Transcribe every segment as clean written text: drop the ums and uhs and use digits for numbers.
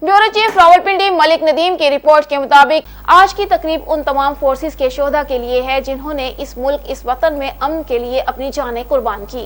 Bureau chief Rawalpindi Malik Nadeem की report के मुताबिक आज की तकरीब उन तमाम फोर्सेस के शोहदा के लिए है जिन्होंने इस मुल्क, इस वतन में अमन के लिए अपनी जानें कुर्बान की।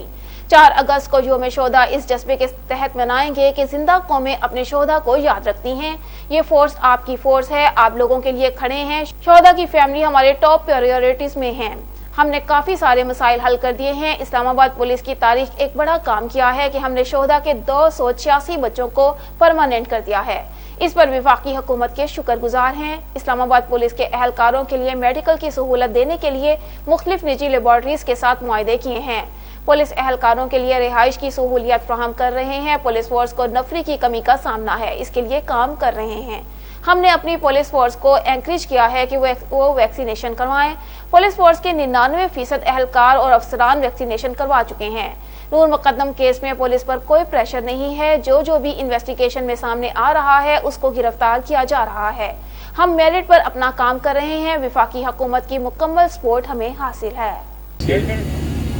4 अगस्त को यौम शोहदा इस जज्बे के तहत मनाएंगे कि जिंदा कौमें अपने शोहदा को याद रखती हैं। ये फोर्स आपकी फोर्स है, आप लोगों के लिए खड़े हैं। शोहदा की फैमिली हमारे टॉप प्रायोरिटीज में है। हमने काफी सारे मसाइल हल कर दिए हैं। इस्लामाबाद पुलिस की तारीख एक बड़ा काम किया है कि हमने शोहदा के 286 बच्चों को परमानेंट कर दिया है। इस पर वफाकी हुकूमत के शुक्रगुजार हैं। इस्लामाबाद पुलिस के एहलकारों के लिए मेडिकल की सहूलत देने के लिए मुख्तलिफ निजी लेबॉर्ट्रीज के साथ मुआहदे किए हैं। पुलिस एहलकारों के लिए रिहाइश की सहूलियत फराहम कर रहे हैं। पुलिस फोर्स को नफरी की कमी का सामना है, इसके लिए काम कर रहे हैं। हमने अपनी पुलिस फोर्स को एनकरेज किया है कि वो वैक्सीनेशन करवाएं। पुलिस फोर्स के 99% एहलकार और अफसरान वैक्सीनेशन करवा चुके हैं। नूर मुकद्दम केस में पुलिस पर कोई प्रेशर नहीं है। जो भी इन्वेस्टिगेशन में सामने आ रहा है उसको गिरफ्तार किया जा रहा है। हम मेरिट पर अपना काम कर रहे हैं। वफाकी हुकूमत की मुकम्मल सपोर्ट हमें हासिल है।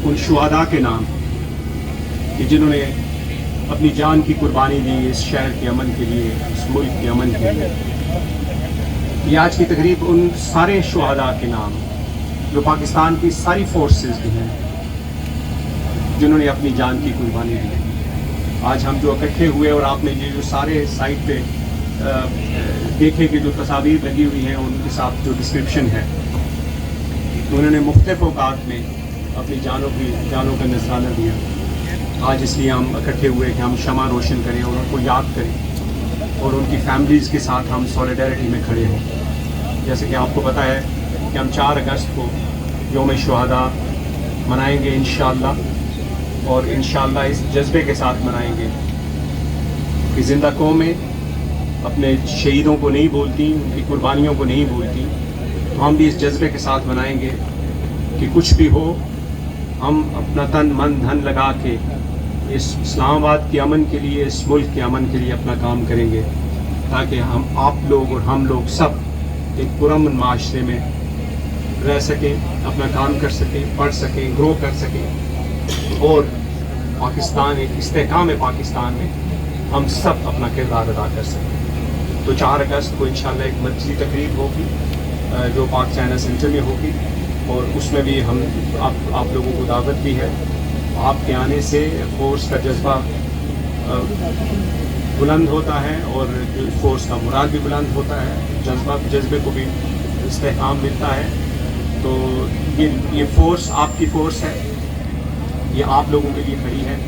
उन शुहदा के नाम कि जिन्होंने अपनी जान की कुर्बानी दी इस शहर के अमन के लिए, इस मुल्क के अमन के लिए। ये आज की तकरीब उन सारे शुहदा के नाम जो पाकिस्तान की सारी फोर्सेस भी हैं जिन्होंने अपनी जान की कुर्बानी दी। आज हम जो इकट्ठे हुए और आपने ये जो सारे साइट पे देखे कि जो तस्वीर लगी हुई हैं उनके साथ जो डिस्क्रिप्शन है, उन्होंने मुख्तलिफ औकात में अपनी जानों का नजराना दिया। आज इसलिए हम इकट्ठे हुए कि हम शमा रोशन करें और उनको याद करें और उनकी फैमिलीज़ के साथ हम सॉलिडारिटी में खड़े हों। जैसे कि आपको पता है कि हम 4 अगस्त को यौम शुहदा मनाएंगे इंशाअल्लाह, और इंशाअल्लाह इस जज्बे के साथ मनाएंगे कि ज़िंदा कौमें अपने शहीदों को नहीं भूलती, उनकी कुर्बानियों को नहीं भूलती। तो हम भी इस जज्बे के साथ मनाएंगे कि कुछ भी हो हम अपना तन मन धन लगा के इस इस्लामाबाद के अमन के लिए, इस मुल्क के अमन के लिए अपना काम करेंगे, ताकि हम आप लोग और हम लोग सब एक पुरअमन माशरे में रह सकें, अपना काम कर सकें, पढ़ सकें, ग्रो कर सकें और पाकिस्तान, एक इस्तेहकाम पाकिस्तान में हम सब अपना किरदार अदा कर सकें। तो 4 अगस्त को इंशाअल्लाह एक मस्जिदी तकरीब होगी जो पाक चाइना सेंटर में होगी, और उसमें भी हम आप लोगों को दावत भी है। आपके आने से फोर्स का जज्बा बुलंद होता है और फोर्स का मुराद भी बुलंद होता है, जज्बे को भी इस्तेहकाम मिलता है। तो ये फोर्स आपकी फोर्स है, ये आप लोगों के लिए खड़ी है।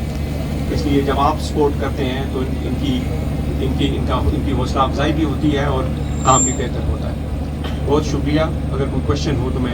इसलिए जब आप सपोर्ट करते हैं तो इनकी हौसला अफजाई भी होती है और काम भी बेहतर होता है। बहुत शुक्रिया। अगर कोई क्वेश्चन हो तो मैं